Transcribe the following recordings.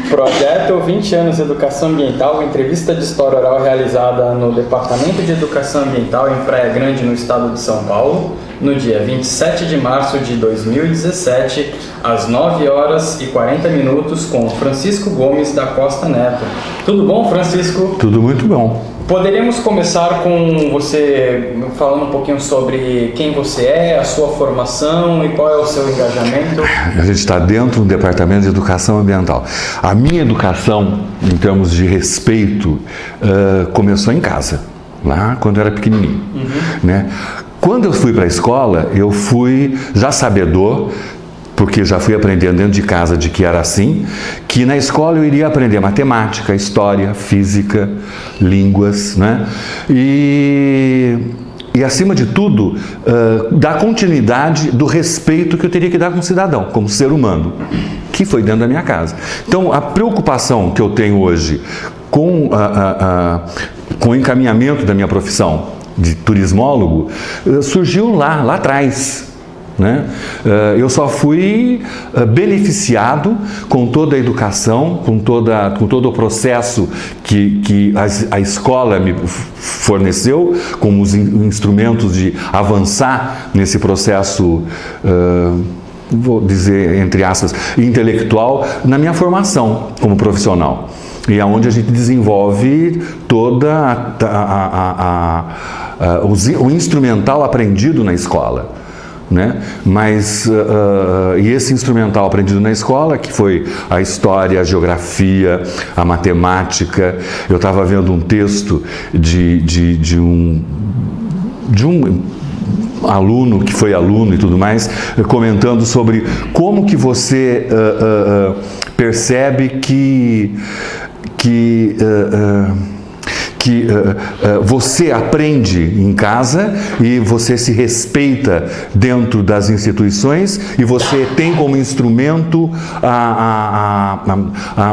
Projeto 20 anos de Educação Ambiental, entrevista de história oral realizada no Departamento de Educação Ambiental em Praia Grande, no estado de São Paulo, no dia 27 de março de 2017, às 9 horas e 40 minutos, com Francisco Gomes da Costa Neto. Tudo bom, Francisco? Tudo muito bom. Poderíamos começar com você falando um pouquinho sobre quem você é, a sua formação e qual é o seu engajamento? A gente está dentro do Departamento de Educação Ambiental. A minha educação, em termos de respeito, começou em casa, lá quando eu era pequenininho. Né? Quando eu fui para a escola, eu fui já sabedor, porque já fui aprendendo dentro de casa de que era assim, que na escola eu iria aprender matemática, história, física, línguas, né? E acima de tudo, dar continuidade do respeito que eu teria que dar como cidadão, como ser humano, que foi dentro da minha casa. Então, a preocupação que eu tenho hoje com o encaminhamento da minha profissão de turismólogo surgiu lá atrás. Né? Eu só fui beneficiado com toda a educação, com todo o processo que a escola me forneceu, como os instrumentos de avançar nesse processo, vou dizer entre aspas, intelectual, na minha formação como profissional. E é onde a gente desenvolve toda o instrumental aprendido na escola. Né? Mas e esse instrumental aprendido na escola, que foi a história, a geografia, a matemática. Eu estava vendo um texto de um aluno que foi aluno e tudo mais, comentando sobre como que você percebe que você aprende em casa e você se respeita dentro das instituições e você tem como instrumento a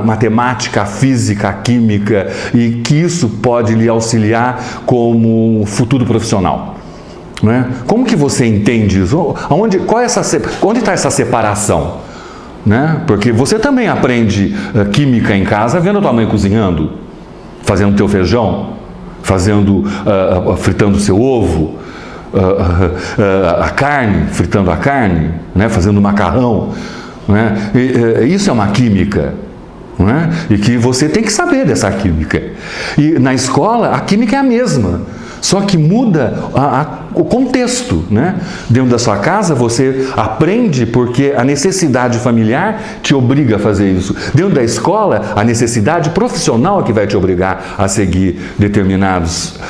matemática, a física, a química, e que isso pode lhe auxiliar como futuro profissional. Né? Como que você entende isso? Onde está essa separação? Né? Porque você também aprende química em casa vendo a tua mãe cozinhando, fazendo teu feijão, fritando seu ovo, a carne, fritando a carne, né? Fazendo macarrão. Né? Isso é uma química. Né? E que você tem que saber dessa química. E na escola, a química é a mesma. Só que muda o contexto, né? Dentro da sua casa você aprende porque a necessidade familiar te obriga a fazer isso. Dentro da escola, a necessidade profissional é que vai te obrigar a seguir determinados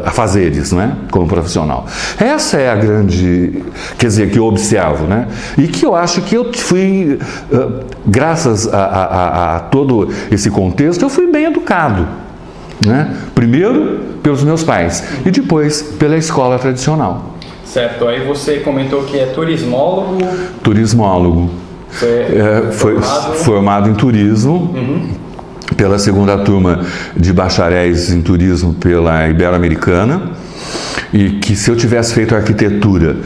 afazeres, né? Como profissional. Essa é a grande, quer dizer, que eu observo, né? E que eu acho que eu fui, graças a todo esse contexto, eu fui bem educado. Né? Primeiro pelos meus pais e depois pela escola tradicional. Certo, aí você comentou que é turismólogo. Turismólogo. Foi formado em turismo pela segunda turma de bacharéis em turismo pela Ibero-Americana, e que se eu tivesse feito arquitetura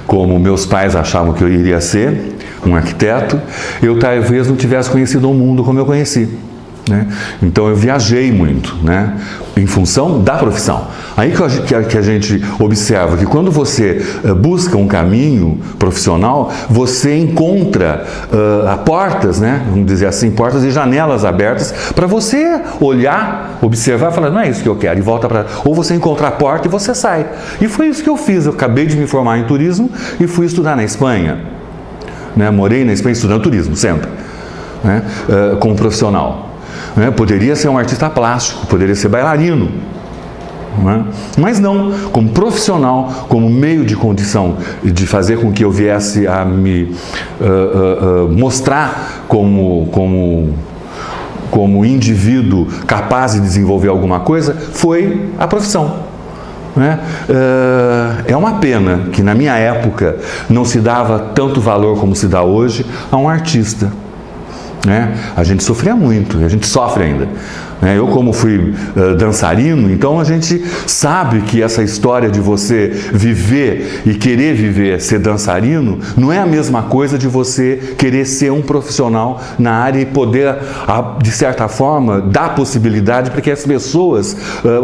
como meus pais achavam que eu iria ser, um arquiteto, eu talvez não tivesse conhecido o mundo como eu conheci. Né? Então eu viajei muito, né? Em função da profissão. Aí que a gente observa que quando você busca um caminho profissional, você encontra portas, né? Vamos dizer assim, portas e janelas abertas para você olhar, observar e falar, não é isso que eu quero, e volta para... Ou você encontra a porta e você sai. E foi isso que eu fiz. Eu acabei de me formar em turismo e fui estudar na Espanha. Né? Morei na Espanha estudando turismo, sempre. Né? Como profissional. Né? Poderia ser um artista plástico, poderia ser bailarino, né? Mas não, como profissional, como meio de condição de fazer com que eu viesse a me mostrar como indivíduo capaz de desenvolver alguma coisa, foi a profissão. Né? É uma pena que na minha época não se dava tanto valor como se dá hoje a um artista. né? A gente sofria muito, e a gente sofre ainda. Eu, como fui dançarino, então a gente sabe que essa história de você viver e querer viver, ser dançarino, não é a mesma coisa de você querer ser um profissional na área e poder, de certa forma, dar possibilidade para que as pessoas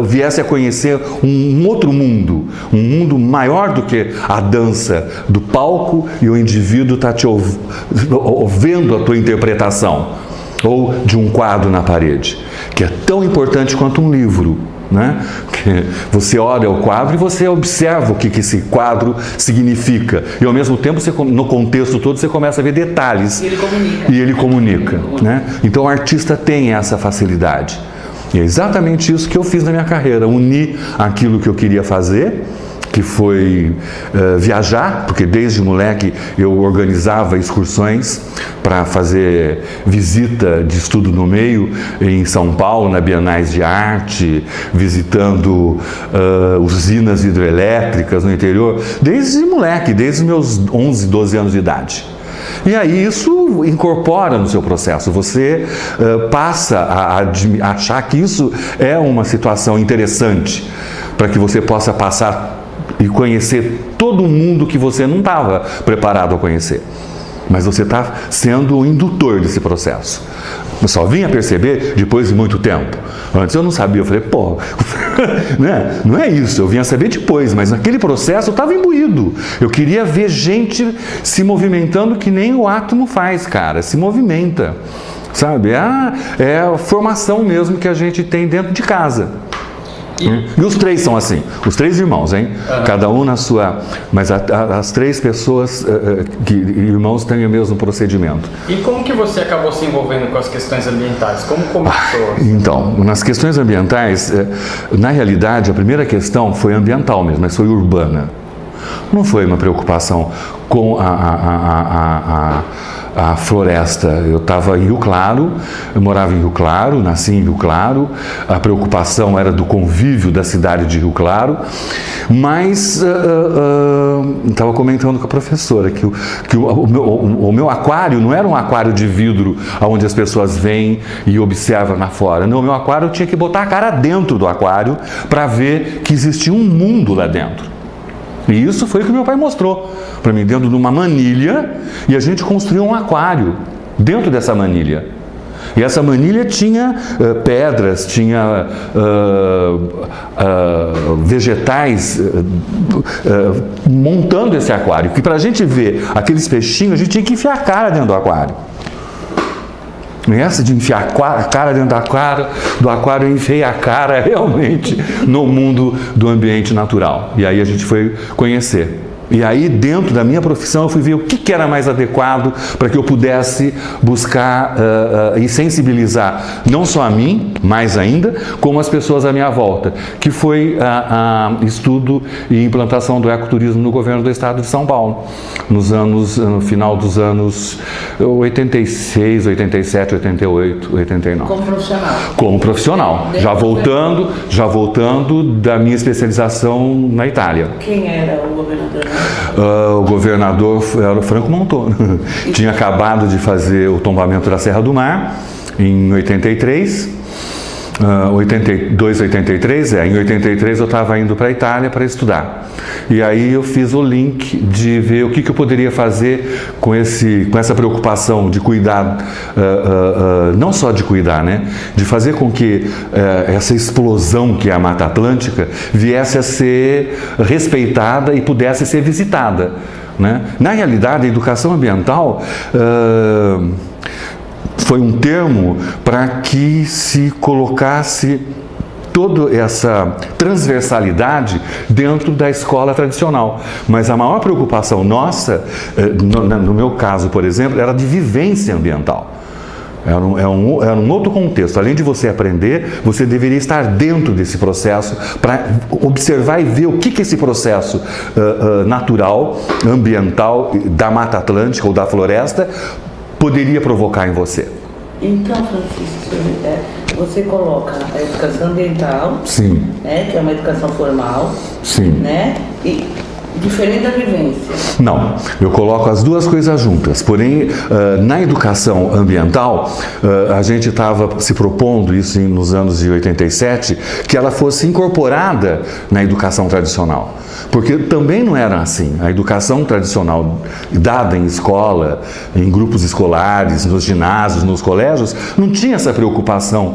viessem a conhecer um outro mundo, um mundo maior do que a dança do palco e o indivíduo está te ouvindo a tua interpretação, ou de um quadro na parede, que é tão importante quanto um livro, né? Que você olha o quadro e você observa o que esse quadro significa, e ao mesmo tempo, no contexto todo, você começa a ver detalhes. E ele comunica, né? Então o artista tem essa facilidade. E é exatamente isso que eu fiz na minha carreira, unir aquilo que eu queria fazer, que foi viajar, porque desde moleque eu organizava excursões para fazer visita de estudo no meio em São Paulo, na Bienais de Arte, visitando usinas hidrelétricas no interior, desde moleque, desde meus 11, 12 anos de idade. E aí isso incorpora no seu processo, você passa a achar que isso é uma situação interessante, para que você possa passar e conhecer todo mundo que você não estava preparado a conhecer. Mas você está sendo o indutor desse processo. Eu só vim a perceber depois de muito tempo. Antes eu não sabia, eu falei, pô, né? Não é isso, eu vim a saber depois, mas naquele processo eu estava imbuído. Eu queria ver gente se movimentando que nem o átomo faz, cara, se movimenta. Sabe? É a formação mesmo que a gente tem dentro de casa. E os três são assim, os três irmãos, hein? Cada um na sua... Mas as três pessoas, irmãos, têm o mesmo procedimento. E como que você acabou se envolvendo com as questões ambientais? Como começou? Então, nas questões ambientais, na realidade, a primeira questão foi ambiental mesmo, mas foi urbana. Não foi uma preocupação com a floresta. Eu estava em Rio Claro, eu morava em Rio Claro, nasci em Rio Claro, a preocupação era do convívio da cidade de Rio Claro, mas estava comentando com a professora que o meu aquário não era um aquário de vidro onde as pessoas vêm e observam lá fora. Não, o meu aquário eu tinha que botar a cara dentro do aquário para ver que existia um mundo lá dentro. E isso foi o que meu pai mostrou para mim, dentro de uma manilha, e a gente construiu um aquário dentro dessa manilha. E essa manilha tinha pedras, tinha vegetais montando esse aquário. Que para a gente ver aqueles peixinhos, a gente tinha que enfiar a cara dentro do aquário. Essa de enfiar a cara dentro do aquário, eu enfiei a cara realmente no mundo do ambiente natural. E aí a gente foi conhecer. E aí, dentro da minha profissão, eu fui ver o que era mais adequado para que eu pudesse buscar e sensibilizar não só a mim, mais ainda, como as pessoas à minha volta, que foi estudo e implantação do ecoturismo no governo do estado de São Paulo, no final dos anos 86, 87, 88, 89. Como profissional? Como profissional, já voltando da minha especialização na Itália. Quem era o governador? O governador era o Franco Montoro. Tinha acabado de fazer o tombamento da Serra do Mar em 83, 82, 83, em 83 eu estava indo para a Itália para estudar. E aí eu fiz o link de ver o que eu poderia fazer com essa preocupação de cuidar, não só de cuidar, né? De fazer com que essa explosão que é a Mata Atlântica viesse a ser respeitada e pudesse ser visitada, né? Na realidade, a educação ambiental foi um termo para que se colocasse toda essa transversalidade dentro da escola tradicional. Mas a maior preocupação nossa, no meu caso, por exemplo, era de vivência ambiental. Era um outro contexto. Além de você aprender, você deveria estar dentro desse processo para observar e ver o que esse processo natural, ambiental, da Mata Atlântica ou da floresta poderia provocar em você. Então, Francisco, você coloca a educação ambiental, sim, né, que é uma educação formal, sim, né, e Diferente da vivência. Não, eu coloco as duas coisas juntas. Porém, na educação ambiental, a gente estava se propondo, isso nos anos de 87, que ela fosse incorporada na educação tradicional. Porque também não era assim. A educação tradicional dada em escola, em grupos escolares, nos ginásios, nos colégios, não tinha essa preocupação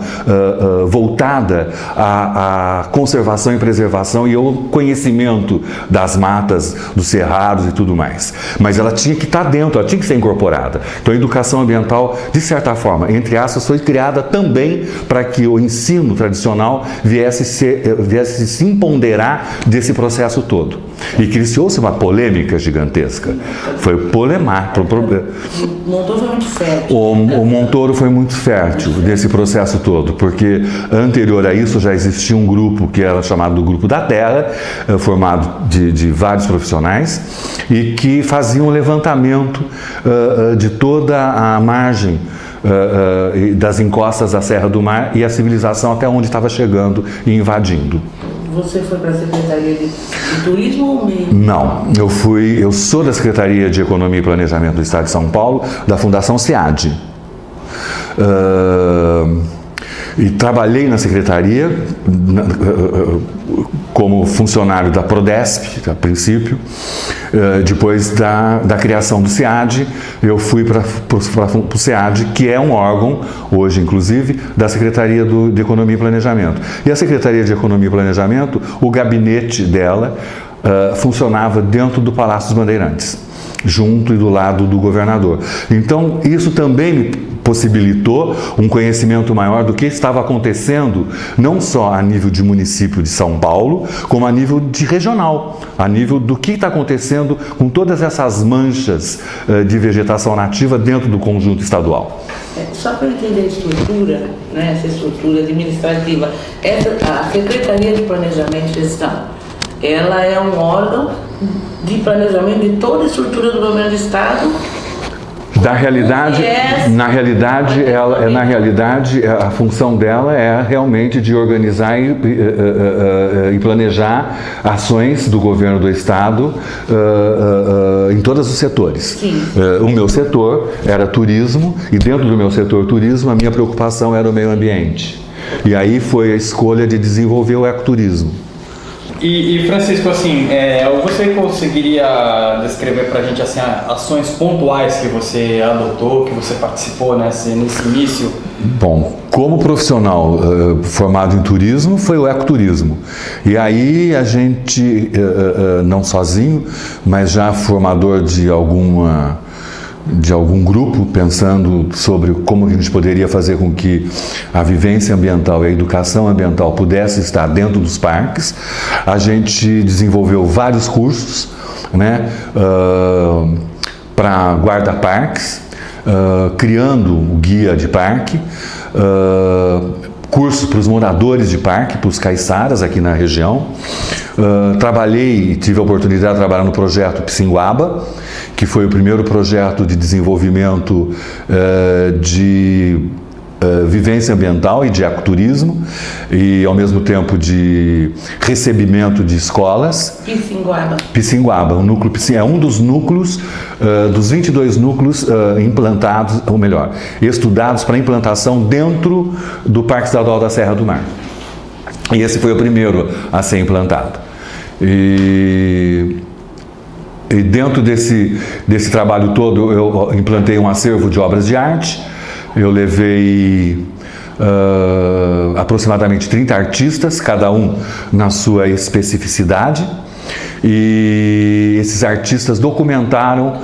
voltada à conservação e preservação e ao conhecimento das matas, dos cerrados e tudo mais. Mas ela tinha que estar dentro, ela tinha que ser incorporada. Então a educação ambiental, de certa forma, entre aspas, foi criada também para que o ensino tradicional viesse se imponderar desse processo todo. E criou-se uma polêmica gigantesca. Foi polemático. O Montoro foi muito fértil. O Montoro foi muito fértil desse processo todo, porque anterior a isso já existia um grupo que era chamado do Grupo da Terra, formado de vários profissionais, e que faziam um levantamento de toda a margem das encostas da Serra do Mar e a civilização até onde estava chegando e invadindo. Você foi para a Secretaria de Turismo ou meio? Não, eu sou da Secretaria de Economia e Planejamento do Estado de São Paulo, da Fundação SEAD. E trabalhei na Secretaria como funcionário da Prodesp, a princípio. Depois da criação do SEAD, eu fui para o SEAD, que é um órgão, hoje inclusive, da Secretaria de Economia e Planejamento. E a Secretaria de Economia e Planejamento, o gabinete dela funcionava dentro do Palácio dos Bandeirantes, junto e do lado do governador. Então, isso também me possibilitou um conhecimento maior do que estava acontecendo, não só a nível de município de São Paulo, como a nível de regional, a nível do que está acontecendo com todas essas manchas de vegetação nativa dentro do conjunto estadual. Só para eu entender a estrutura, né, essa estrutura administrativa, a Secretaria de Planejamento e Gestão, ela é um órgão de planejamento de toda a estrutura do governo do Estado. Na realidade, a função dela é realmente de organizar e planejar ações do governo do Estado em todos os setores. O meu setor era turismo e dentro do meu setor turismo a minha preocupação era o meio ambiente. E aí foi a escolha de desenvolver o ecoturismo. E Francisco, assim, você conseguiria descrever para a gente assim, ações pontuais que você adotou, que você participou nesse início? Bom, como profissional formado em turismo, foi o ecoturismo. E aí a gente, não sozinho, mas já formador de algum grupo, pensando sobre como a gente poderia fazer com que a vivência ambiental e a educação ambiental pudesse estar dentro dos parques. A gente desenvolveu vários cursos, né, para guarda-parques, criando o guia de parque, cursos para os moradores de parque, para os caiçaras aqui na região. Trabalhei e tive a oportunidade de trabalhar no projeto Pissinguaba, que foi o primeiro projeto de desenvolvimento de vivência ambiental e de ecoturismo e ao mesmo tempo de recebimento de escolas. Pissinguaba, é um dos núcleos, dos 22 núcleos implantados, ou melhor, estudados para implantação dentro do Parque Estadual da Serra do Mar. E esse foi o primeiro a ser implantado. E dentro desse trabalho todo eu implantei um acervo de obras de arte. Eu levei aproximadamente 30 artistas, cada um na sua especificidade, e esses artistas documentaram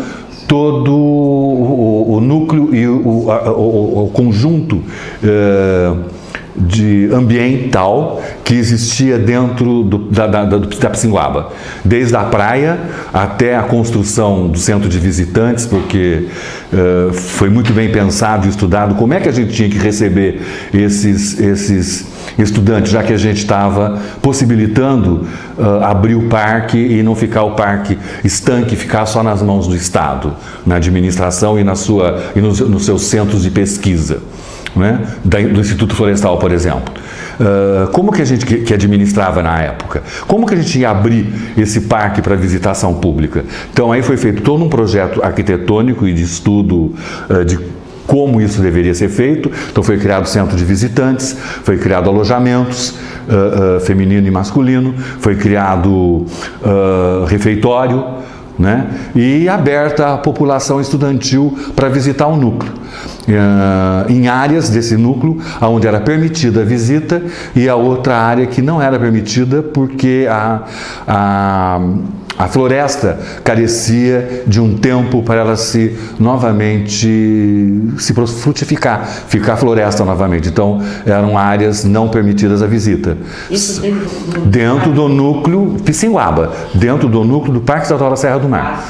todo o núcleo e o conjunto ambiental que existia dentro da Pissinguaba, desde a praia até a construção do centro de visitantes, porque foi muito bem pensado e estudado como é que a gente tinha que receber esses estudantes, já que a gente estava possibilitando abrir o parque e não ficar o parque estanque, ficar só nas mãos do Estado, na administração e nos seus centros de pesquisa. né, do Instituto Florestal, por exemplo. Como que a gente que administrava na época? Como que a gente ia abrir esse parque para visitação pública? Então aí foi feito todo um projeto arquitetônico e de estudo de como isso deveria ser feito. Então foi criado centro de visitantes, foi criado alojamentos feminino e masculino, foi criado refeitório, né? E aberta à população estudantil para visitar o núcleo. Em áreas desse núcleo onde era permitida a visita e a outra área que não era permitida porque a floresta carecia de um tempo para ela se novamente se frutificar, ficar floresta novamente. Então eram áreas não permitidas à visita. Isso dentro do núcleo Pissinguaba, dentro do núcleo do Parque Estadual da Serra do Mar.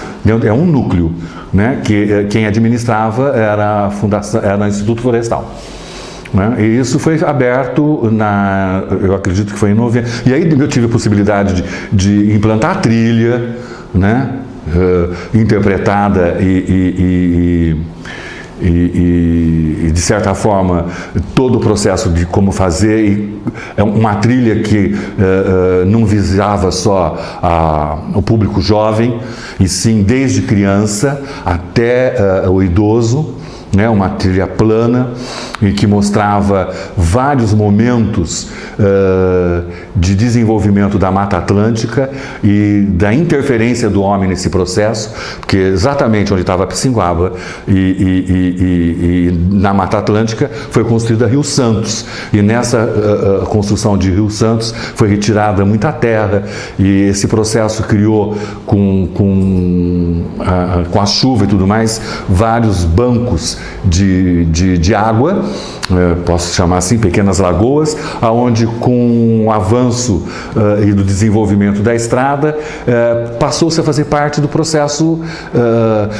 É um núcleo, né, que quem administrava era a fundação, era o Instituto Florestal. Né? E isso foi aberto eu acredito que foi em novembro. E aí eu tive a possibilidade de implantar a trilha, né, interpretada e de certa forma todo o processo de como fazer, e é uma trilha que não visava só o público jovem, e sim desde criança até o idoso, né, uma trilha plana e que mostrava vários momentos de desenvolvimento da Mata Atlântica e da interferência do homem nesse processo, porque exatamente onde estava Pissinguaba e na Mata Atlântica foi construída Rio Santos, e nessa construção de Rio Santos foi retirada muita terra, e esse processo criou com a chuva e tudo mais vários bancos de água, posso chamar assim, pequenas lagoas, aonde com o avanço e do desenvolvimento da estrada, passou-se a fazer parte do processo.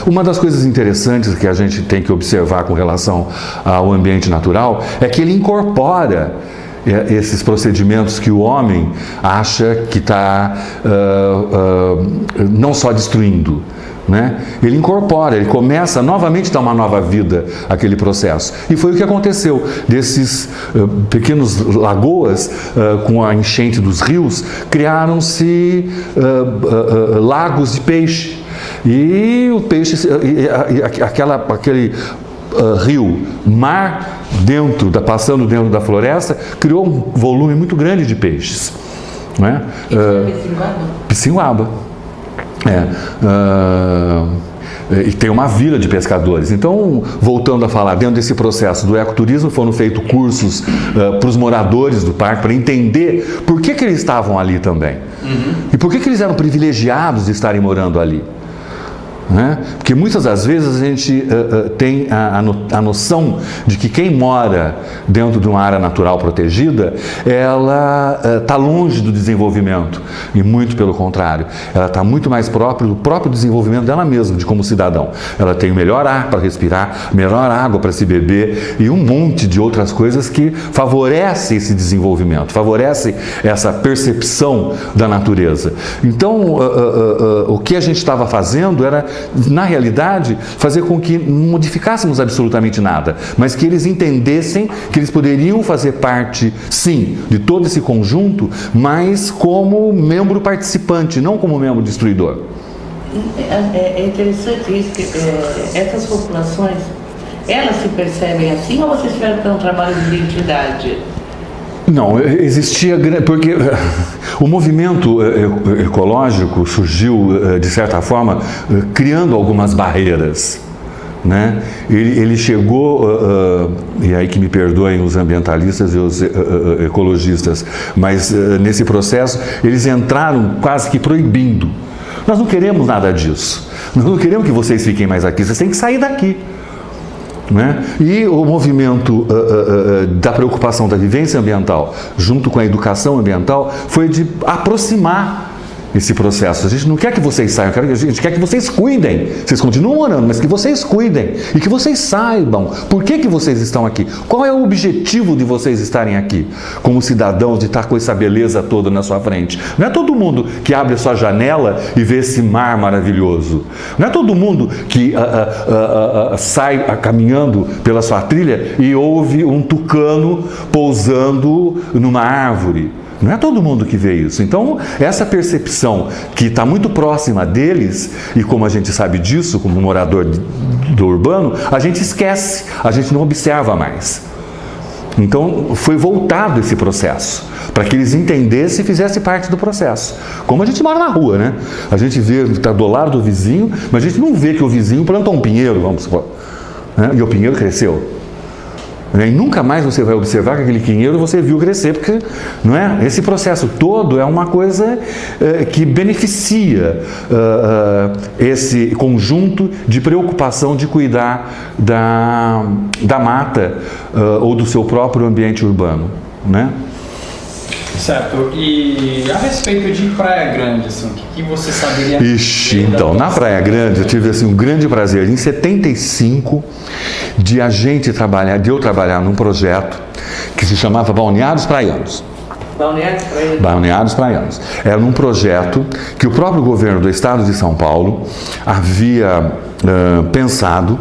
Uma das coisas interessantes que a gente tem que observar com relação ao ambiente natural é que ele incorpora esses procedimentos que o homem acha que está não só destruindo, né? Ele incorpora, ele começa novamente a dar uma nova vida àquele processo. E foi o que aconteceu. Desses pequenos lagoas, com a enchente dos rios, criaram-se lagos de peixe. E o peixe, aquele rio, mar, passando dentro da floresta, criou um volume muito grande de peixes. Né? Pissinguaba. E tem uma vila de pescadores. Então, voltando a falar, dentro desse processo do ecoturismo, foram feitos cursos para os moradores do parque, para entender por que eles estavam ali também. E por que eles eram privilegiados de estarem morando ali. Né? Porque muitas das vezes a gente tem a noção de que quem mora dentro de uma área natural protegida, ela está longe do desenvolvimento, e muito pelo contrário, ela está muito mais própria do próprio desenvolvimento dela mesma, de como cidadão. Ela tem o melhor ar para respirar, melhor água para se beber e um monte de outras coisas que favorece esse desenvolvimento, favorece essa percepção da natureza. Então, o que a gente estava fazendo era, na realidade, fazer com que não modificássemos absolutamente nada, mas que eles entendessem que eles poderiam fazer parte, sim, de todo esse conjunto, mas como membro participante, não como membro destruidor. É interessante isso, que essas populações, elas se percebem assim, ou vocês tiveram que ter um trabalho de identidade? Não, existia, porque o movimento ecológico surgiu, de certa forma, criando algumas barreiras. Né? Ele chegou, e aí que me perdoem os ambientalistas e os ecologistas, mas nesse processo eles entraram quase que proibindo. Nós não queremos nada disso, nós não queremos que vocês fiquem mais aqui, vocês têm que sair daqui. Né? E o movimento da preocupação da vivência ambiental junto com a educação ambiental foi de aproximar esse processo. A gente não quer que vocês saiam, a gente quer que vocês cuidem. Vocês continuam orando, mas que vocês cuidem e que vocês saibam por que vocês estão aqui. Qual é o objetivo de vocês estarem aqui como cidadãos, de estar com essa beleza toda na sua frente. Não é todo mundo que abre a sua janela e vê esse mar maravilhoso. Não é todo mundo que sai caminhando pela sua trilha e ouve um tucano pousando numa árvore. Não é todo mundo que vê isso. Então, essa percepção que está muito próxima deles, e como a gente sabe disso, como morador do urbano, a gente esquece, a gente não observa mais. Então, foi voltado esse processo, para que eles entendessem e fizessem parte do processo. Como a gente mora na rua, né? A gente vê, está do lado do vizinho, mas a gente não vê que o vizinho plantou um pinheiro, vamos supor, né? E o pinheiro cresceu. E nunca mais você vai observar que aquele pinheiro você viu crescer, porque não é? Esse processo todo é uma coisa que beneficia esse conjunto de preocupação de cuidar da mata ou do seu próprio ambiente urbano, né? Certo. E a respeito de Praia Grande, assim, o que você saberia? Ixi, então, na Praia Grande eu tive assim, um grande prazer. Em 75, de eu trabalhar num projeto que se chamava Balneários Praianos. Balneários Praianos. Era um projeto que o próprio governo do estado de São Paulo havia pensado,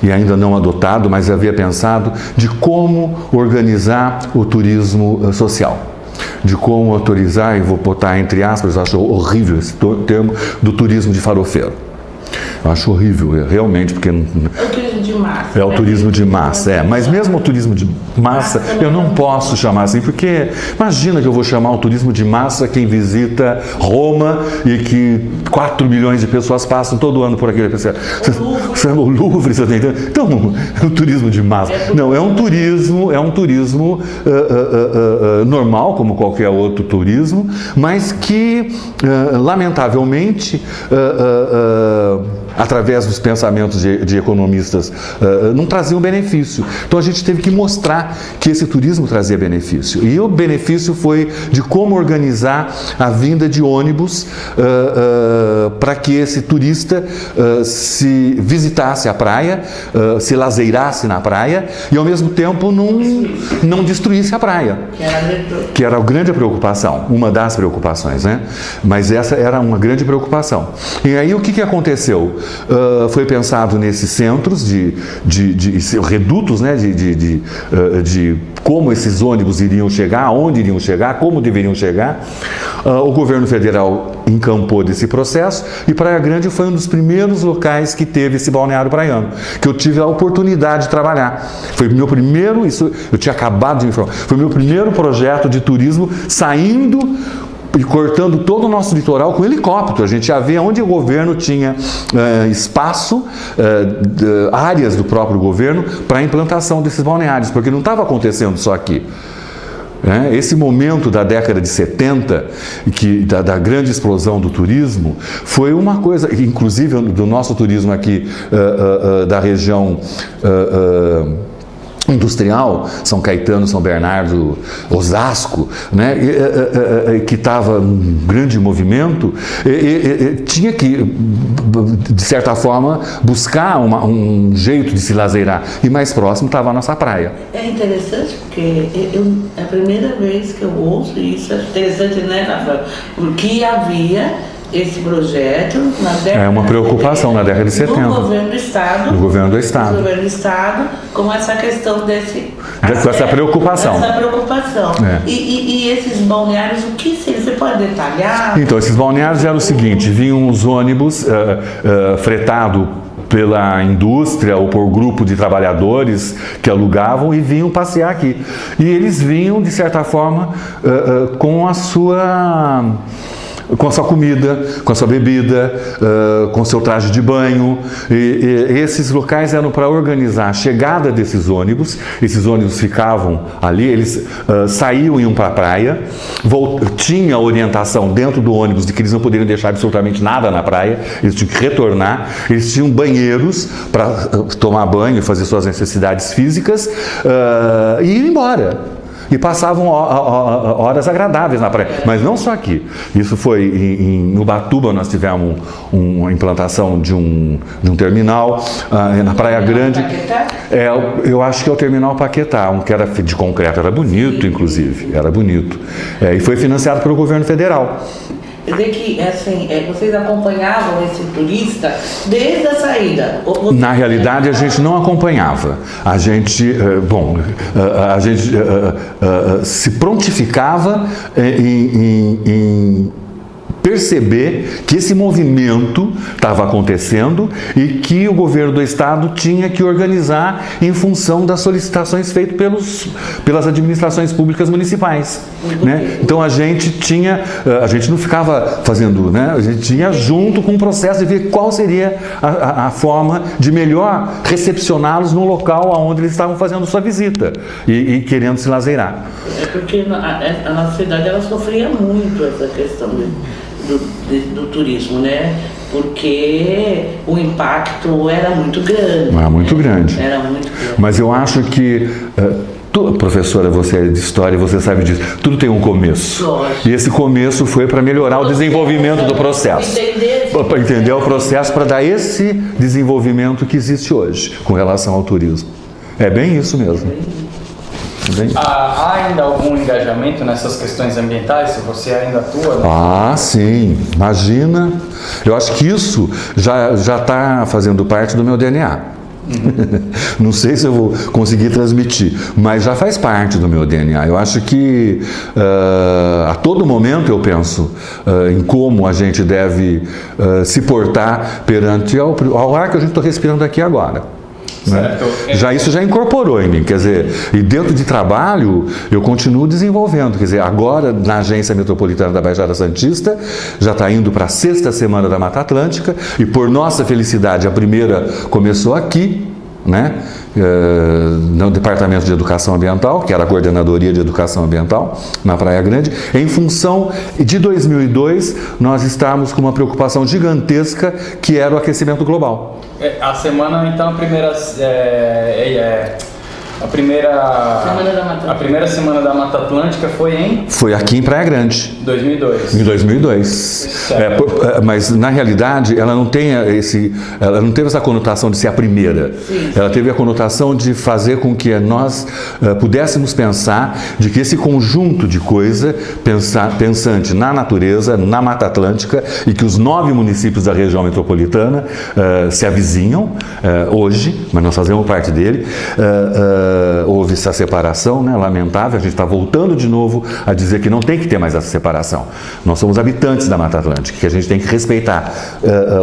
e ainda não adotado, mas havia pensado de como organizar o turismo social. De como autorizar, e vou botar entre aspas, eu acho horrível esse termo, do turismo de farofeiro. Eu acho horrível, realmente, porque... É o turismo de massa. É o turismo de massa, mas mesmo o turismo de massa, eu não posso chamar assim, porque imagina que eu vou chamar o turismo de massa quem visita Roma e que 4 milhões de pessoas passam todo ano por aquele... O Louvre, você tá entendendo? Então, é um turismo de massa. Não, é um turismo normal, como qualquer outro turismo, mas que, lamentavelmente, através dos pensamentos de economistas, não traziam benefício. Então a gente teve que mostrar que esse turismo trazia benefício. E o benefício foi de como organizar a vinda de ônibus para que esse turista se visitasse a praia, se lazeirasse na praia e ao mesmo tempo não destruísse a praia. Que era a grande preocupação, uma das preocupações, né? Mas essa era uma grande preocupação. E aí o que aconteceu? Foi pensado nesses centros de redutos, né, de como esses ônibus iriam chegar, aonde iriam chegar, como deveriam chegar. O governo federal encampou desse processo e Praia Grande foi um dos primeiros locais que teve esse balneário praiano, que eu tive a oportunidade de trabalhar. Foi meu primeiro, isso eu tinha acabado de me informar, foi meu primeiro projeto de turismo saindo e cortando todo o nosso litoral com helicóptero. A gente já vê onde o governo tinha espaço, áreas do próprio governo para a implantação desses balneários, porque não estava acontecendo só aqui. Esse momento da década de 70, da grande explosão do turismo, foi uma coisa, inclusive do nosso turismo aqui da região industrial, São Caetano, São Bernardo, Osasco, né, que estava um grande movimento, tinha que, de certa forma, buscar um jeito de se lazeirar, e mais próximo estava a nossa praia. É interessante porque é a primeira vez que eu ouço isso, é interessante, né, Rafael? Porque havia esse projeto na década uma preocupação na década de 70. Do governo do Estado. Do governo do Estado. Do governo do Estado, com essa questão com essa preocupação. Essa preocupação. E esses balneários, o que você pode detalhar? Então, esses balneários eram o seguinte, vinham os ônibus fretados pela indústria ou por grupo de trabalhadores que alugavam e vinham passear aqui. E eles vinham, de certa forma, com a sua comida, com a sua bebida, com o seu traje de banho. E esses locais eram para organizar a chegada desses ônibus. Esses ônibus ficavam ali, eles saíam e iam para a praia. Tinha orientação dentro do ônibus de que eles não poderiam deixar absolutamente nada na praia, eles tinham que retornar. Eles tinham banheiros para tomar banho e fazer suas necessidades físicas e ir embora. e passavam horas agradáveis na praia. Mas não só aqui. Isso foi em Ubatuba, nós tivemos uma implantação de um terminal, na Praia Grande. Eu acho que é o terminal Paquetá, um que era de concreto, era bonito, inclusive, era bonito. E foi financiado pelo governo federal. Quer dizer que, assim, vocês acompanhavam esse turista desde a saída? Na realidade, a gente não acompanhava. A gente, se prontificava em perceber que esse movimento estava acontecendo e que o governo do estado tinha que organizar em função das solicitações feitas pelas administrações públicas municipais, né? Então a gente não ficava fazendo, né? A gente tinha junto com o processo de ver qual seria a forma de melhor recepcioná-los no local onde eles estavam fazendo sua visita e querendo se lazeirar. É porque a nossa cidade ela sofria muito essa questão do turismo, né? Porque o impacto era muito grande. Era muito grande. Era muito grande. Mas eu acho que, professora, você é de história, você sabe disso, tudo tem um começo. Lógico. E esse começo foi para melhorar o desenvolvimento do processo. Para entender o processo, para dar esse desenvolvimento que existe hoje com relação ao turismo. É bem isso mesmo. Há ainda algum engajamento nessas questões ambientais? Se você ainda atua? Né? Ah, sim. Imagina. Eu acho que isso já está fazendo parte do meu DNA. Não sei se eu vou conseguir transmitir, mas já faz parte do meu DNA. Eu acho que a todo momento eu penso em como a gente deve se portar perante ao ar que a gente está respirando aqui agora. Né? Isso já incorporou em mim, quer dizer, e dentro de trabalho eu continuo desenvolvendo, quer dizer, agora na Agência Metropolitana da Baixada Santista já está indo para a 6ª Semana da Mata Atlântica e por nossa felicidade a primeira começou aqui, né? No Departamento de Educação Ambiental, que era a Coordenadoria de Educação Ambiental, na Praia Grande. Em função de 2002, nós estávamos com uma preocupação gigantesca, que era o aquecimento global. A semana, então, a primeira semana da Mata Atlântica foi aqui em Praia Grande. 2002. Em 2002. Mas na realidade ela não teve essa conotação de ser a primeira. Sim. Ela teve a conotação de fazer com que nós pudéssemos pensar de que esse conjunto de coisa pensante na natureza, na Mata Atlântica, e que os 9 municípios da região metropolitana se avizinham hoje, mas nós fazemos parte dele. Houve essa separação, né, lamentável. A gente está voltando de novo a dizer que não tem que ter mais essa separação. Nós somos habitantes da Mata Atlântica, que a gente tem que respeitar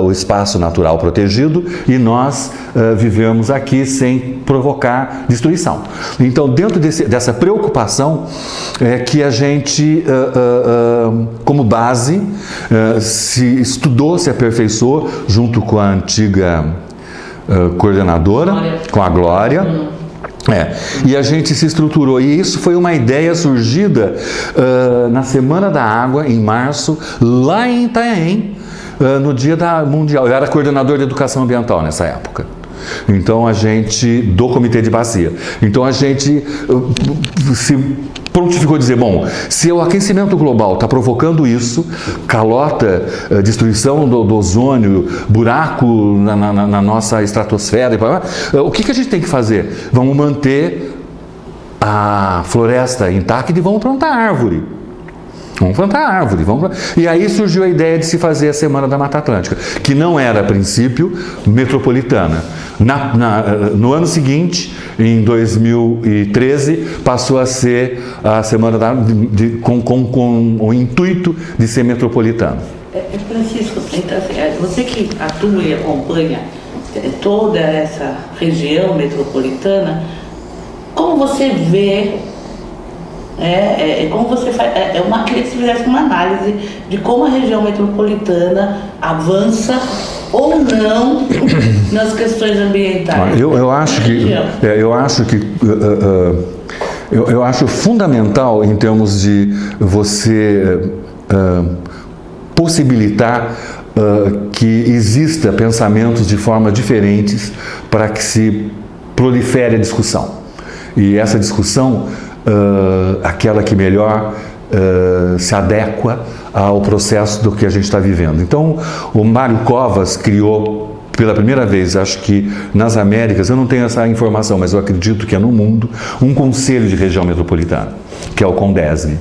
o espaço natural protegido e nós vivemos aqui sem provocar destruição. Então, dentro dessa preocupação é que a gente, como base, se estudou, se aperfeiçoou junto com a antiga coordenadora, com a Glória. E a gente se estruturou, e isso foi uma ideia surgida na Semana da Água, em março, lá em Itanhaém, no dia da Mundial. Eu era coordenador de Educação Ambiental nessa época. Então do Comitê de Bacia. Então a gente se prontificou a dizer, bom, se o aquecimento global está provocando isso, calota, destruição do ozônio, buraco na nossa estratosfera, o que a gente tem que fazer? Vamos manter a floresta intacta e vamos plantar árvore. Vamos plantar árvore. E aí surgiu a ideia de se fazer a Semana da Mata Atlântica, que não era, a princípio, metropolitana. No ano seguinte, em 2013, passou a ser a Semana com o intuito de ser metropolitana. Francisco, então, você que atua e acompanha toda essa região metropolitana, como você vê... como você faz, queria que você fizesse uma análise de como a região metropolitana avança ou não nas questões ambientais. Eu acho fundamental em termos de você possibilitar que exista pensamentos de formas diferentes para que se prolifere a discussão. E essa discussão aquela que melhor se adequa ao processo do que a gente está vivendo. Então, o Mário Covas criou pela primeira vez, acho que nas Américas, eu não tenho essa informação, mas eu acredito que é no mundo, um conselho de região metropolitana, que é o CONDESB,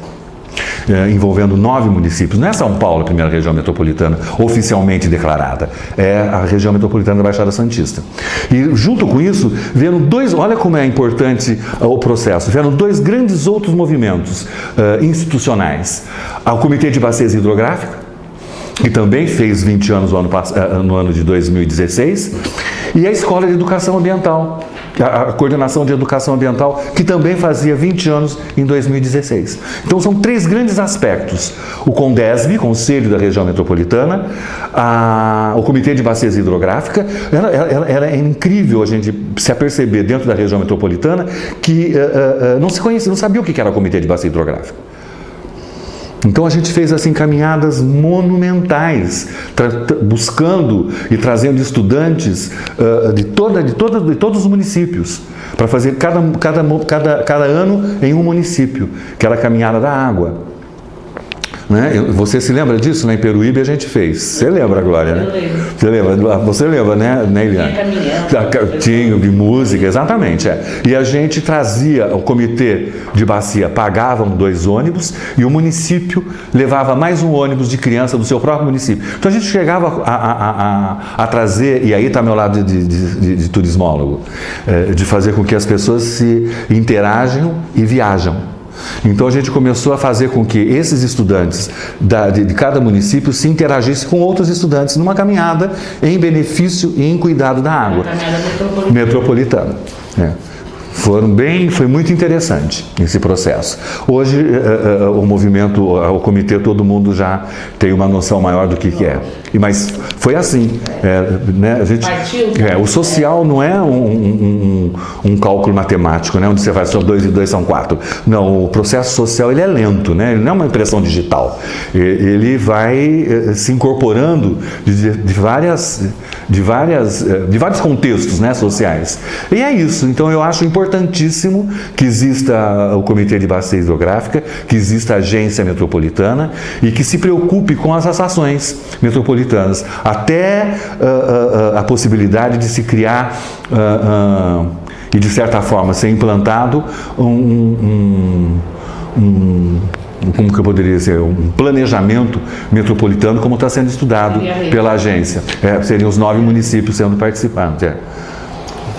envolvendo 9 municípios. Não é São Paulo a primeira região metropolitana oficialmente declarada, é a região metropolitana da Baixada Santista. E junto com isso, vieram dois, olha como é importante o processo, vieram 2 grandes outros movimentos institucionais. O Comitê de Bacias Hidrográficas, que também fez 20 anos no ano de 2016, e a Escola de Educação Ambiental, a Coordenação de Educação Ambiental, que também fazia 20 anos em 2016. Então são 3 grandes aspectos: o CONDESB, Conselho da Região Metropolitana, o Comitê de Bacias Hidrográficas. Ela é incrível a gente se aperceber dentro da região metropolitana que não se conhecia, não sabia o que era o Comitê de Bacia Hidrográfica. Então a gente fez assim caminhadas monumentais, buscando e trazendo estudantes de todos os municípios, para fazer cada ano em um município, que era a caminhada da água. Né? Você se lembra disso? Em Peruíbe a gente fez. Você lembra, Glória? Né? Eu lembro. Você lembra? Você lembra, né, Eliane? Tinha de música, exatamente. E a gente trazia, o comitê de bacia pagavam 2 ônibus e o município levava mais um ônibus de criança do seu próprio município. Então a gente chegava a trazer, e aí está meu lado de turismólogo, de fazer com que as pessoas se interajam e viajam. Então a gente começou a fazer com que esses estudantes de cada município se interagissem com outros estudantes numa caminhada em benefício e em cuidado da água. Caminhada Metropolitana. Foi muito interessante esse processo. Hoje, o movimento, o comitê, todo mundo já tem uma noção maior do que é. Mas foi assim. Né, o social não é um cálculo matemático, né, onde você faz 2 e 2 são 4. Não, o processo social ele é lento, né, ele não é uma impressão digital. Ele vai se incorporando de vários contextos, né, sociais. E é isso. Então eu acho importantíssimo que exista o Comitê de Bacia Hidrográfica, que exista a agência metropolitana e que se preocupe com as ações metropolitanas, até a possibilidade de se criar e de certa forma ser implantado como que eu poderia dizer, um planejamento metropolitano como está sendo estudado pela agência. Seriam os 9 municípios sendo participantes.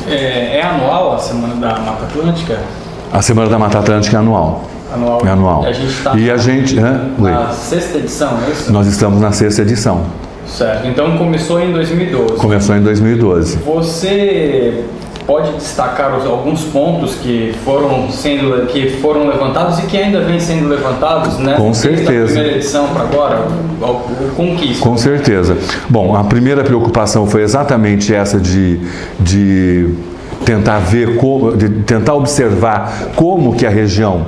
É anual a Semana da Mata Atlântica? A Semana da Mata Atlântica é anual. É anual. A gente está na 6ª edição, é isso? Nós estamos na 6ª edição. Certo. Então começou em 2012. Começou em 2012. Você pode destacar alguns pontos que foram levantados e que ainda vêm sendo levantados, né? Com certeza. Desde a primeira edição para agora, o conquista. Com certeza. Bom, a primeira preocupação foi exatamente essa de tentar ver, tentar observar como que a região,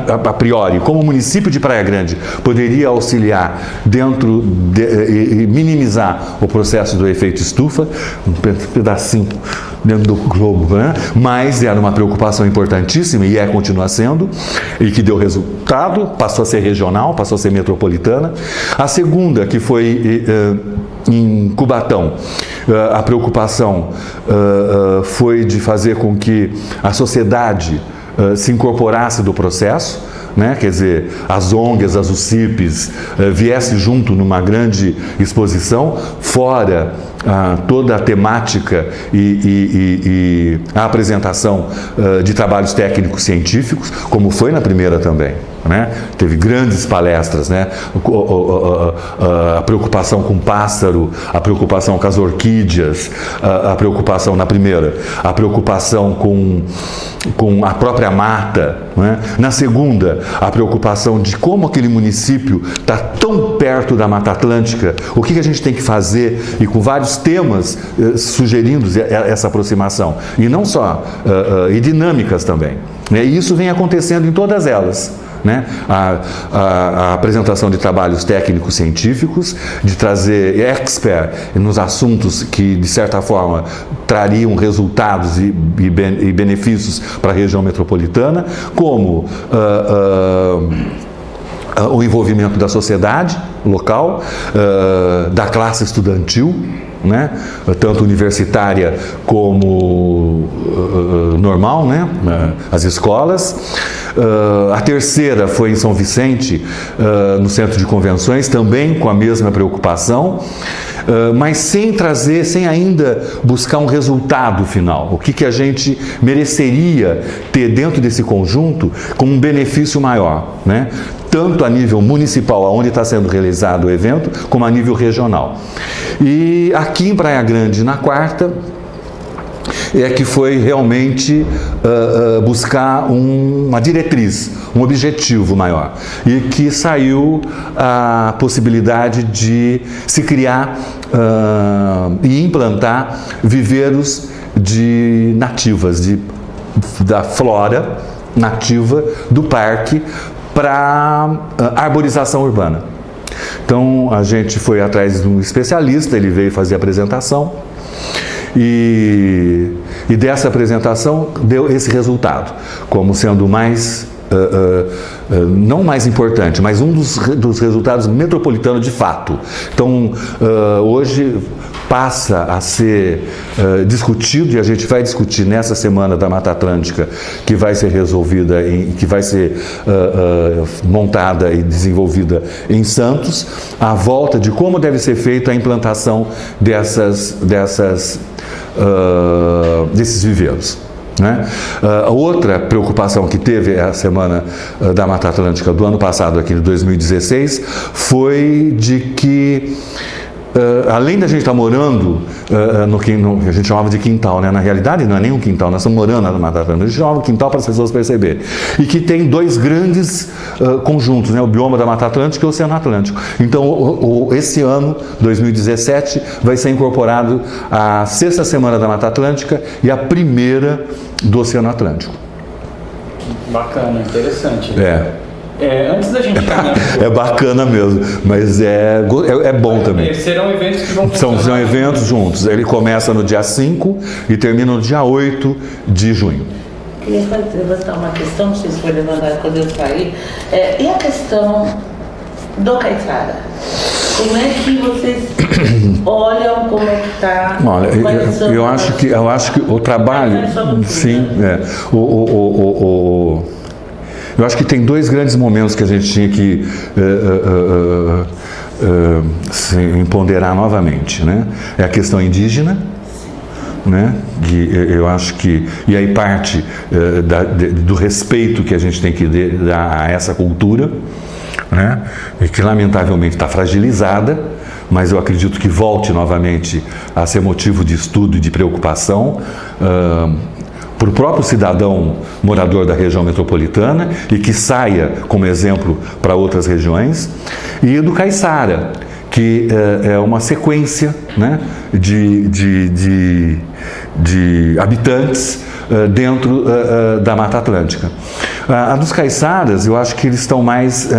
a priori, como o município de Praia Grande poderia auxiliar e minimizar o processo do efeito estufa, um pedacinho dentro do globo, né? Mas era uma preocupação importantíssima e continua sendo, e que deu resultado, passou a ser regional, passou a ser metropolitana. A segunda, que foi em Cubatão, a preocupação foi de fazer com que a sociedade se incorporasse do processo, né? Quer dizer, as ONGs, as UCIPs viessem junto numa grande exposição, fora toda a temática e a apresentação de trabalhos técnicos científicos, como foi na primeira também. Né? Teve grandes palestras, né? A preocupação com o pássaro, a preocupação com as orquídeas, a preocupação na primeira, a preocupação com a própria mata, né? Na segunda, a preocupação de como aquele município está tão perto da Mata Atlântica, o que a gente tem que fazer, e com vários temas sugerindo essa aproximação, e não só, e dinâmicas também. E isso vem acontecendo em todas elas. né? A apresentação de trabalhos técnicos científicos, de trazer expert nos assuntos que, de certa forma, trariam resultados e benefícios para a região metropolitana, como o envolvimento da sociedade local, da classe estudantil, né? Tanto universitária como normal, né? As escolas. A terceira foi em São Vicente, no Centro de Convenções, também com a mesma preocupação, mas sem trazer, sem ainda buscar um resultado final. O que a gente mereceria ter dentro desse conjunto como um benefício maior, né? Tanto a nível municipal, onde está sendo realizado o evento, como a nível regional. E aqui em Praia Grande, na quarta, é que foi realmente buscar uma diretriz, um objetivo maior. E que saiu a possibilidade de se criar e implantar viveiros de nativas, da flora nativa do parque, para arborização urbana. Então, a gente foi atrás de um especialista, ele veio fazer a apresentação, e dessa apresentação deu esse resultado, como sendo mais, não mais importante, mas um dos resultados metropolitanos de fato. Então, hoje passa a ser discutido, e a gente vai discutir nessa semana da Mata Atlântica, que vai ser resolvida, que vai ser montada e desenvolvida em Santos, a volta de como deve ser feita a implantação desses viveiros, né? Outra preocupação que teve a Semana da Mata Atlântica do ano passado, aqui em 2016, foi de que além da gente estar morando no a gente chamava de quintal, né? Na realidade não é nem um quintal, nós estamos morando na Mata Atlântica, a gente chamava de quintal para as pessoas perceberem. E que tem dois grandes conjuntos, né? O bioma da Mata Atlântica e o Oceano Atlântico. Então, esse ano, 2017, vai ser incorporado a 6ª Semana da Mata Atlântica e a 1ª do Oceano Atlântico. Bacana, interessante. Antes da gente é bacana mesmo, mas é bom também. Serão eventos que vão funcionar. São eventos juntos. Ele começa no dia 5 e termina no dia 8 de junho. Queria levantar uma questão, não sei se foi levantada quando eu saí. E a questão do Caiçara? Como é que vocês olham, como é que está? Olha, eu acho que o trabalho, sim, eu acho que tem dois grandes momentos que a gente tinha que ponderar novamente, né? É a questão indígena, né? Eu acho que, e aí parte do respeito que a gente tem que dar a essa cultura, né? E que lamentavelmente está fragilizada, mas eu acredito que volte novamente a ser motivo de estudo e de preocupação para o próprio cidadão morador da região metropolitana e que saia como exemplo para outras regiões, e do Caiçara, que é uma sequência, né, de habitantes dentro da Mata Atlântica. A dos Caiçaras, eu acho que eles estão mais,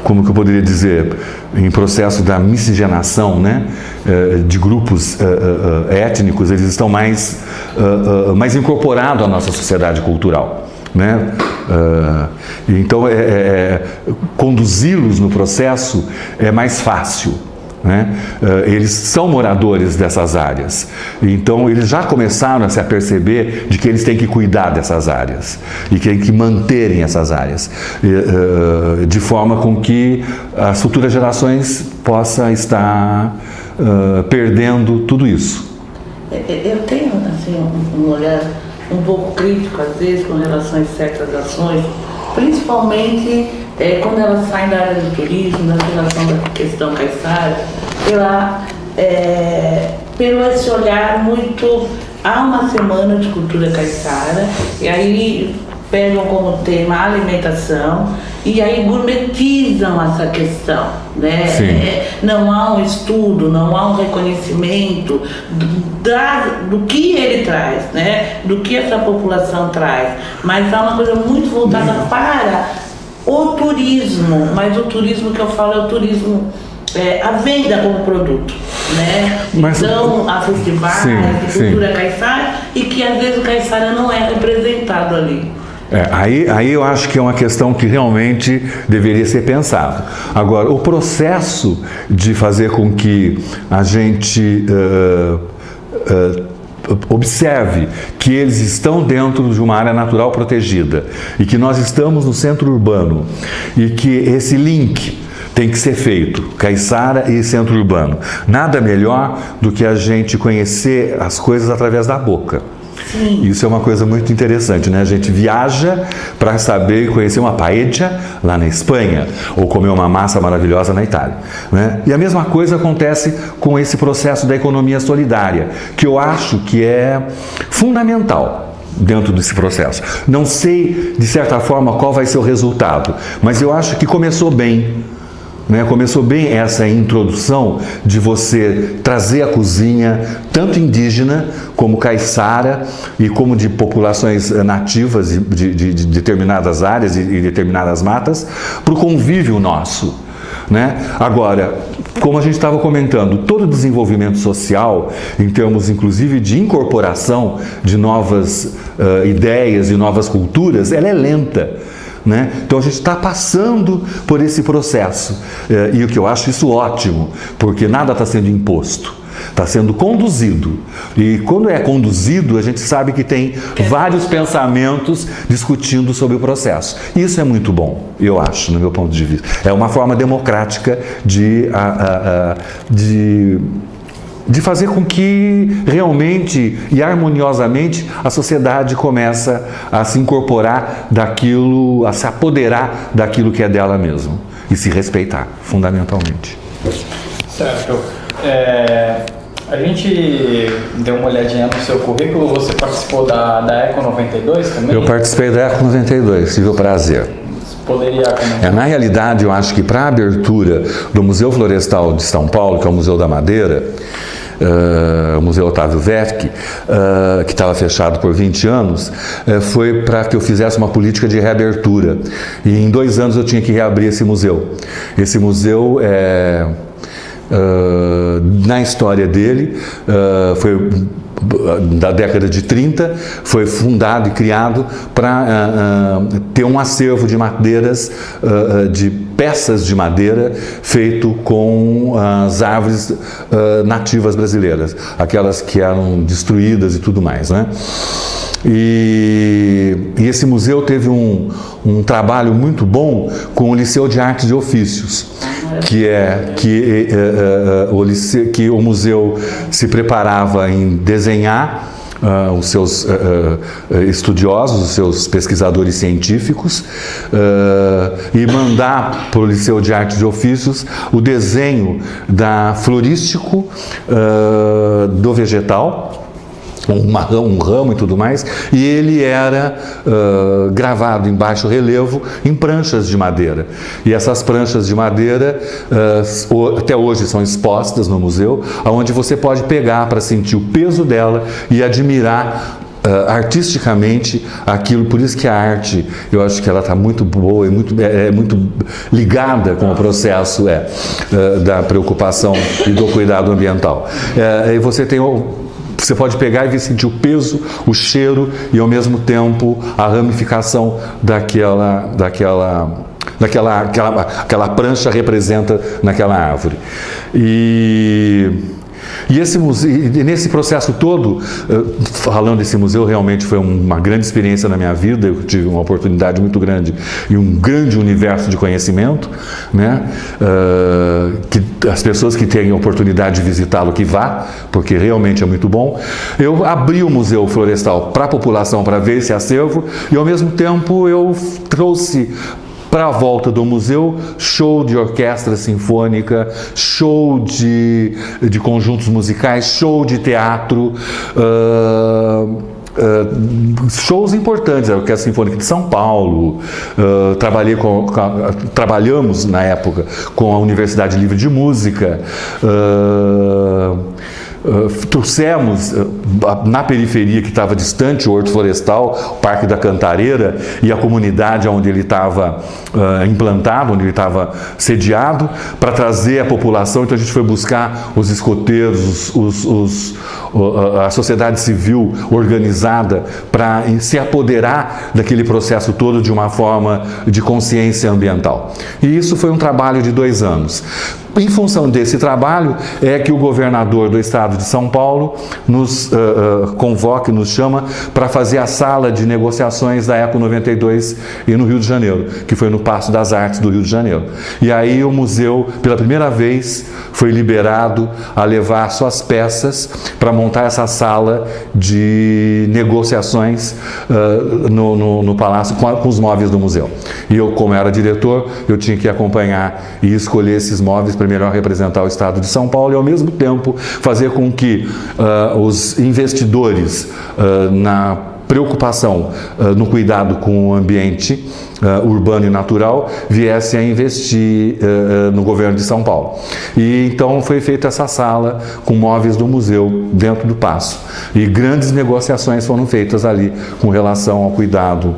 como que eu poderia dizer, em processo da miscigenação, né, de grupos étnicos, eles estão mais incorporados à nossa sociedade cultural, né? Então, conduzi-los no processo é mais fácil, né? Eles são moradores dessas áreas, então eles já começaram a se perceber de que eles têm que cuidar dessas áreas e que têm que manterem essas áreas, de forma com que as futuras gerações possam estar perdendo tudo isso. Eu tenho assim, um olhar um pouco crítico às vezes com relação a certas ações, principalmente quando elas saem da área do turismo, da relação da questão Caiçara, pelo esse olhar muito... Há uma semana de cultura caiçara, e aí pegam como tema a alimentação e aí gourmetizam essa questão, né? Não há um estudo, não há um reconhecimento do que ele traz, né? Do que essa população traz, mas há uma coisa muito voltada para o turismo, mas o turismo que eu falo é o turismo, a venda como produto, né? Mas, então, há festivais de cultura caiçara e que às vezes o caiçara não é representado ali. Aí eu acho que é uma questão que realmente deveria ser pensado. Agora, o processo de fazer com que a gente observe que eles estão dentro de uma área natural protegida e que nós estamos no centro urbano e que esse link tem que ser feito, caiçara e centro urbano. Nada melhor do que a gente conhecer as coisas através da boca. Sim. Isso é uma coisa muito interessante, né? A gente viaja para saber e conhecer uma paella lá na Espanha ou comer uma massa maravilhosa na Itália, né? E a mesma coisa acontece com esse processo da economia solidária, que eu acho que é fundamental dentro desse processo. Não sei, de certa forma, qual vai ser o resultado, mas eu acho que começou bem. Começou bem essa introdução de você trazer a cozinha, tanto indígena como caiçara e como de populações nativas de determinadas áreas e determinadas matas, para o convívio nosso. Agora, como a gente estava comentando, todo o desenvolvimento social, em termos inclusive de incorporação de novas ideias e novas culturas, ela é lenta. Então a gente está passando por esse processo e o que eu acho isso ótimo, porque nada está sendo imposto, está sendo conduzido, e quando é conduzido a gente sabe que tem vários pensamentos discutindo sobre o processo. Isso é muito bom, eu acho, no meu ponto de vista. É uma forma democrática de fazer com que realmente e harmoniosamente a sociedade começa a se incorporar daquilo, a se apoderar daquilo que é dela mesmo e se respeitar, fundamentalmente. Certo. A gente deu uma olhadinha no seu currículo, você participou da Eco 92 também? Eu participei da Eco 92, tive o prazer. Poderia comentar? Na realidade, eu acho que para a abertura do Museu Florestal de São Paulo, que é o Museu da Madeira, o Museu Otávio Werck, que estava fechado por 20 anos, foi para que eu fizesse uma política de reabertura. E em 2 anos eu tinha que reabrir esse museu. Esse museu na história dele, foi da década de 30, foi fundado e criado para ter um acervo de madeiras, de peças de madeira feito com as árvores nativas brasileiras, aquelas que eram destruídas e tudo mais, E esse museu teve um trabalho muito bom com o Liceu de Artes e Ofícios, que o museu se preparava em desenhar os seus estudiosos, os seus pesquisadores científicos, e mandar para o Liceu de Artes e Ofícios o desenho florístico do vegetal, um ramo e tudo mais, e ele era gravado em baixo relevo em pranchas de madeira. E essas pranchas de madeira até hoje são expostas no museu, onde você pode pegar para sentir o peso dela e admirar artisticamente aquilo. Por isso que a arte, eu acho que ela está muito boa e muito ligada com o processo da preocupação e do cuidado ambiental. E você pode pegar e sentir o peso, o cheiro e ao mesmo tempo a ramificação daquela prancha representa naquela árvore. E nesse processo todo, falando desse museu, realmente foi uma grande experiência na minha vida. Eu tive uma oportunidade muito grande e um grande universo de conhecimento, que as pessoas que têm a oportunidade de visitá-lo que vá, porque realmente é muito bom. Eu abri o Museu Florestal para a população para ver esse acervo e ao mesmo tempo eu trouxe para a volta do museu, show de orquestra sinfônica, show de conjuntos musicais, show de teatro, shows importantes, a Orquestra Sinfônica de São Paulo, trabalhamos na época com a Universidade Livre de Música, trouxemos na periferia que estava distante o Horto Florestal, o Parque da Cantareira e a comunidade onde ele estava implantado, onde ele estava sediado, para trazer a população. Então a gente foi buscar os escoteiros, a sociedade civil organizada para se apoderar daquele processo todo de uma forma de consciência ambiental. E isso foi um trabalho de 2 anos. Em função desse trabalho é que o governador do estado de São Paulo nos convoca e nos chama para fazer a sala de negociações da Eco 92 e no Rio de Janeiro, que foi no Paço das Artes do Rio de Janeiro. E aí o museu, pela primeira vez, foi liberado a levar suas peças para montar essa sala de negociações no palácio com os móveis do museu. E eu, como era diretor, eu tinha que acompanhar e escolher esses móveis para melhor representar o estado de São Paulo e, ao mesmo tempo, fazer com que os investidores na preocupação no cuidado com o ambiente urbano e natural viessem a investir no governo de São Paulo. E então foi feita essa sala com móveis do museu dentro do Paço. E grandes negociações foram feitas ali com relação ao cuidado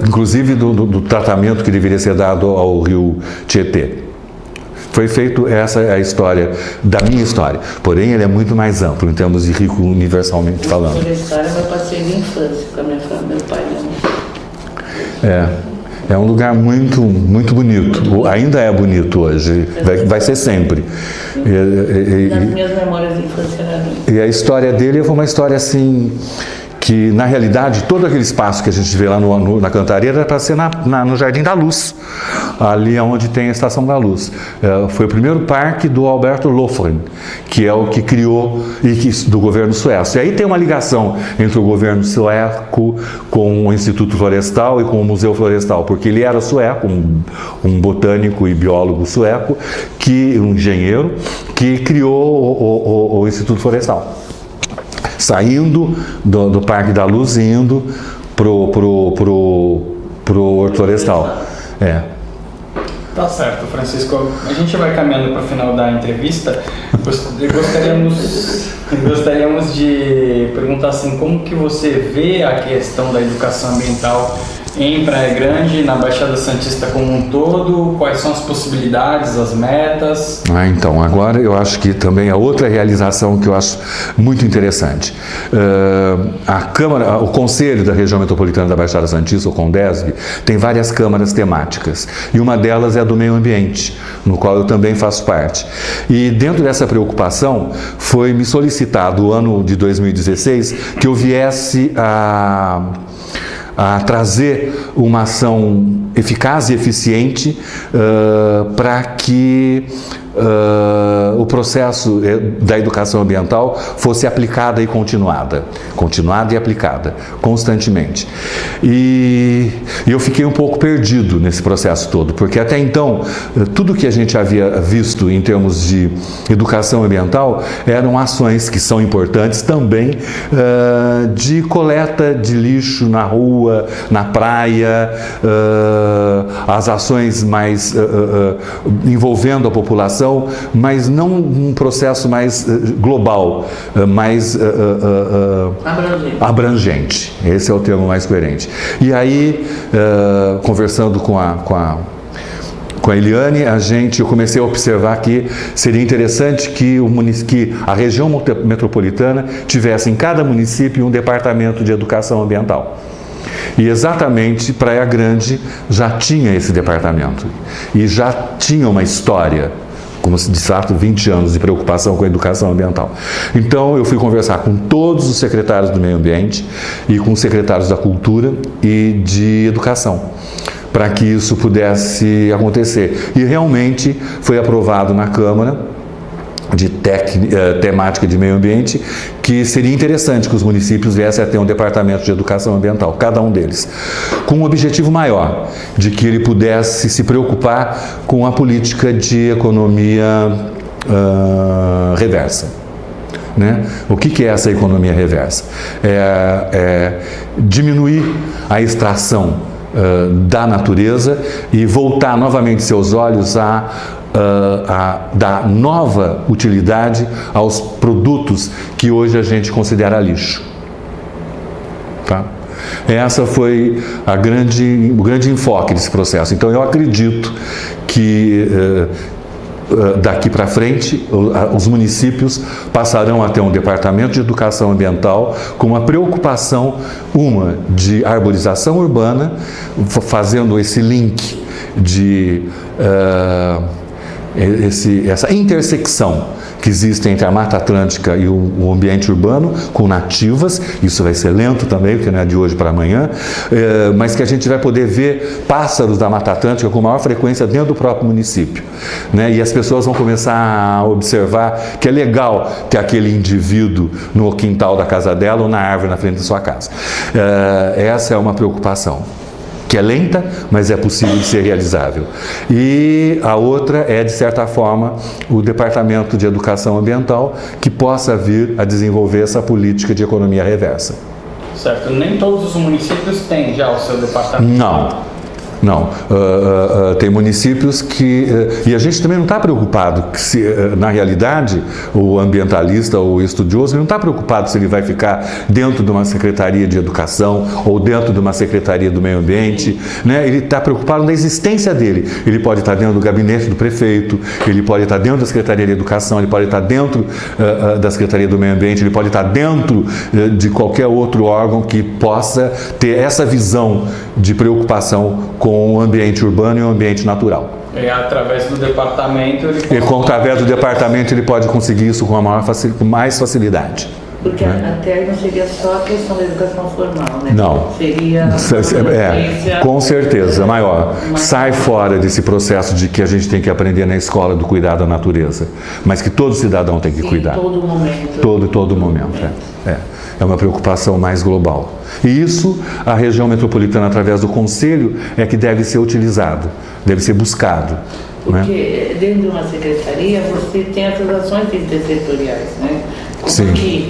inclusive do tratamento que deveria ser dado ao rio Tietê. Foi feito, essa é a história da minha história, porém ele é muito mais amplo em termos de rico universalmente falando. Essa história eu passei de infância com a minha família, meu pai e minha mãe. É um lugar muito, muito bonito, ainda é bonito hoje, vai ser sempre. Das minhas memórias de infância era bonito. E a história dele foi uma história assim, que na realidade todo aquele espaço que a gente vê lá na Cantareira era para ser no Jardim da Luz, ali onde tem a Estação da Luz. Foi o primeiro parque do Alberto Lofgren, que é o que criou do governo sueco. E aí tem uma ligação entre o governo sueco com o Instituto Florestal e com o Museu Florestal, porque ele era sueco, um botânico e biólogo sueco, um engenheiro, que criou o Instituto Florestal. Saindo do Parque da Luz e indo pro Horto Florestal. Tá certo, Francisco. A gente vai caminhando para o final da entrevista. Gostaríamos de perguntar assim, como que você vê a questão da educação ambiental em Praia Grande, na Baixada Santista como um todo? Quais são as possibilidades, as metas? Então, agora eu acho que também é outra realização que eu acho muito interessante. A Câmara, o Conselho da Região Metropolitana da Baixada Santista, o CONDESB, tem várias câmaras temáticas, e uma delas é a do meio ambiente, no qual eu também faço parte. E dentro dessa preocupação, foi me solicitado, o ano de 2016, que eu viesse a trazer uma ação eficaz e eficiente para que o processo da educação ambiental fosse aplicada e continuada e aplicada constantemente. E eu fiquei um pouco perdido nesse processo todo, porque até então tudo que a gente havia visto em termos de educação ambiental eram ações que são importantes também, de coleta de lixo na rua, na praia, as ações mais envolvendo a população, mas não um processo mais global, mais abrangente. Esse é o termo mais coerente. E aí, conversando com a Eliane, eu comecei a observar que seria interessante que a região metropolitana tivesse em cada município um departamento de educação ambiental. E exatamente Praia Grande já tinha esse departamento e já tinha uma história, como de fato 20 anos de preocupação com a educação ambiental. Então eu fui conversar com todos os secretários do meio ambiente e com os secretários da cultura e de educação, para que isso pudesse acontecer. E realmente foi aprovado na Câmara de temática de meio ambiente, que seria interessante que os municípios viessem a ter um departamento de educação ambiental, cada um deles, com um objetivo maior, de que ele pudesse se preocupar com a política de economia reversa. né? O que é essa economia reversa? Diminuir a extração da natureza e voltar novamente seus olhos a dar nova utilidade aos produtos que hoje a gente considera lixo. Tá? Essa foi o grande enfoque desse processo. Então eu acredito que daqui para frente os municípios passarão a ter um departamento de educação ambiental com uma preocupação, de arborização urbana, fazendo esse link de essa intersecção que existe entre a Mata Atlântica e o ambiente urbano, com nativas. Isso vai ser lento também, porque não é de hoje para amanhã, mas que a gente vai poder ver pássaros da Mata Atlântica com maior frequência dentro do próprio município, né? E as pessoas vão começar a observar que é legal ter aquele indivíduo no quintal da casa dela ou na árvore na frente da sua casa. Essa é uma preocupação que é lenta, mas é possível de ser realizável. E a outra é, de certa forma, o Departamento de Educação Ambiental, que possa vir a desenvolver essa política de economia reversa. Certo. Nem todos os municípios têm já o seu departamento? Não. Tem municípios que... e a gente também não está preocupado, na realidade, o ambientalista ou o estudioso não está preocupado se ele vai ficar dentro de uma secretaria de educação ou dentro de uma secretaria do meio ambiente, né? Ele está preocupado na existência dele. Ele pode estar dentro do gabinete do prefeito, ele pode estar dentro da secretaria de educação, ele pode estar dentro da secretaria do meio ambiente, ele pode estar dentro de qualquer outro órgão que possa ter essa visão de preocupação com o ambiente urbano e o ambiente natural. E através do departamento através do departamento ele pode conseguir isso com mais facilidade. Porque até aí não seria só a questão da educação formal, né? Não. Seria... com certeza, maior. Sai fora desse processo de que a gente tem que aprender na escola do cuidado da natureza, mas que todo cidadão tem que cuidar. Todo momento. Todo momento, É uma preocupação mais global. E isso, a região metropolitana, através do Conselho, é que deve ser utilizado, deve ser buscado. Porque dentro de uma secretaria você tem essas ações intersetoriais, né? Sim. Porque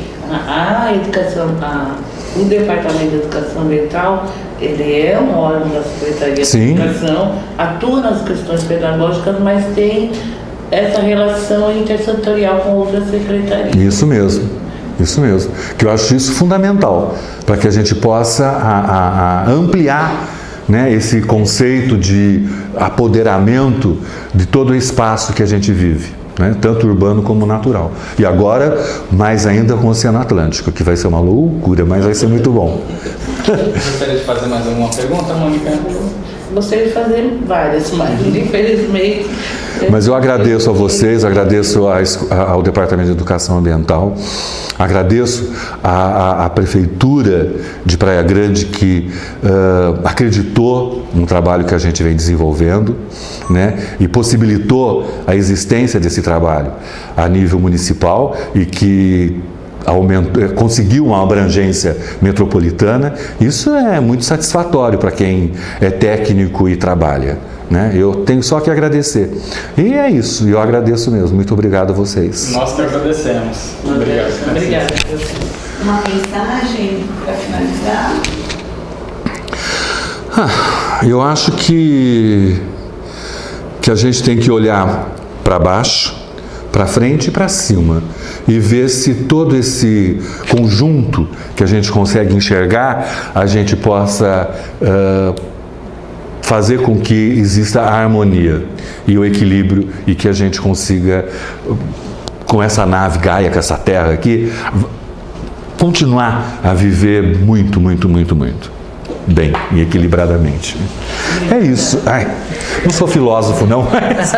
o Departamento de Educação Ambiental, ele é um órgão da Secretaria de Educação, atua nas questões pedagógicas, mas tem essa relação intersetorial com outras secretarias. Isso mesmo, que eu acho isso fundamental, para que a gente possa ampliar, né, esse conceito de apoderamento de todo o espaço que a gente vive, né, tanto urbano como natural. E agora, mais ainda com o Oceano Atlântico, que vai ser uma loucura, mas vai ser muito bom. Gostaria de fazer mais alguma pergunta, Mônica? Gostaria de fazer várias, mas infelizmente... Mas eu agradeço a vocês, agradeço ao Departamento de Educação Ambiental, agradeço à Prefeitura de Praia Grande que acreditou no trabalho que a gente vem desenvolvendo, né, e possibilitou a existência desse trabalho a nível municipal e que conseguiu uma abrangência metropolitana. Isso é muito satisfatório para quem é técnico e trabalha, né? Eu tenho só que agradecer. E é isso, eu agradeço mesmo. Muito obrigado a vocês. Nós que agradecemos. Obrigado. Uma mensagem para finalizar? Eu acho que a gente tem que olhar para baixo, para frente e para cima e ver se todo esse conjunto que a gente consegue enxergar, a gente possa fazer com que exista a harmonia e o equilíbrio e que a gente consiga, com essa nave Gaia, com essa terra aqui, continuar a viver muito bem e equilibradamente. É isso. Não sou filósofo, não, mas...